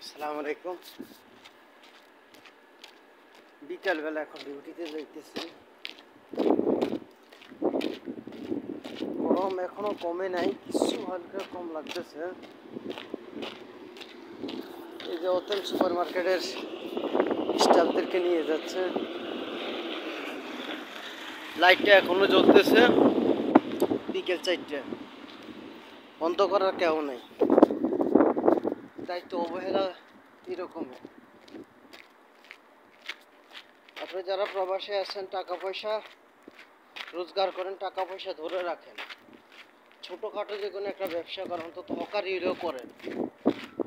আসসালামু আলাইকুম। বিকালবেলা এখন ডিউটিতে যাইতেছি। গরম এখনো কমে নাই, কিছু হালকা কম লাগতেছে। এই যে ওতেল সুপার মার্কেটের স্টাফদেরকে নিয়ে যাচ্ছে, লাইটটা এখনো জ্বলতেছে। বিকেল 4টা, বন্ধ করার কেউ নেই। দায়িত্ব অবহেলা এরকমই। আপনি যারা প্রবাসে আছেন, টাকা পয়সা রোজগার করেন, টাকা পয়সা ধরে রাখেন, ছোটোখাটো যে কোনো একটা ব্যবসা করেন, অন্তত হকারি হলেও করেন,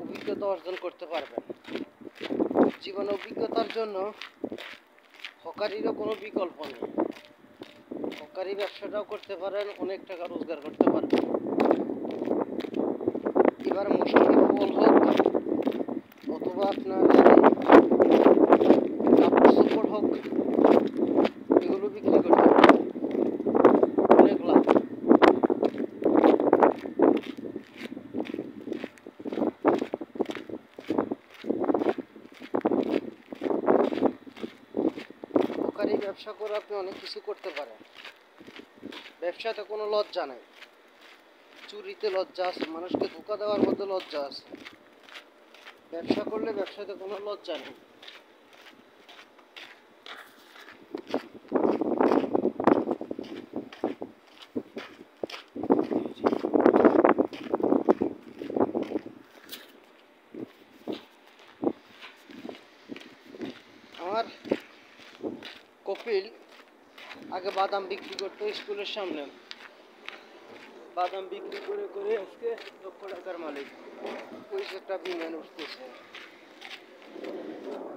অভিজ্ঞতা অর্জন করতে পারবেন। জীবনে অভিজ্ঞতার জন্য হকারিরও কোনো বিকল্প নেই। হকারি ব্যবসাটাও করতে পারেন, অনেক টাকা রোজগার করতে পারবেন। এবার মৌসুমি ফল হোক অথবা আপনার কাপড় চোপড় হোক, এগুলো বিক্রি করতে পারেন, অনেক লাভ। হকারি ব্যবসা করে আপনি অনেক কিছু করতে পারেন। ব্যবসাতে কোনো লজ্জা নাই, চুরিতে লজ্জা আছে, মানুষকে ধোঁকা দেওয়ার মধ্যে লজ্জা আছে। ব্যবসা করলে ব্যবসাতে কোনো লজ্জা নেই। আমার কপিল আগে বাদাম বিক্রি করতো স্কুলের সামনে। বাদাম বিক্রি করে করে আজকে লক্ষ টাকার মালিক, পয়সাটা বিমান উঠতেছে।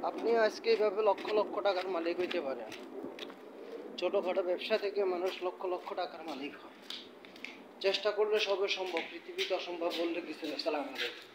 আপনি আজকে এইভাবে লক্ষ লক্ষ টাকার মালিক হইতে পারেন। ছোটোখাটো ব্যবসা থেকে মানুষ লক্ষ লক্ষ টাকার মালিক হয়। চেষ্টা করলে সবই সম্ভব, পৃথিবীতে অসম্ভব বললে কিছু নেই। সালাম আলাইকুম।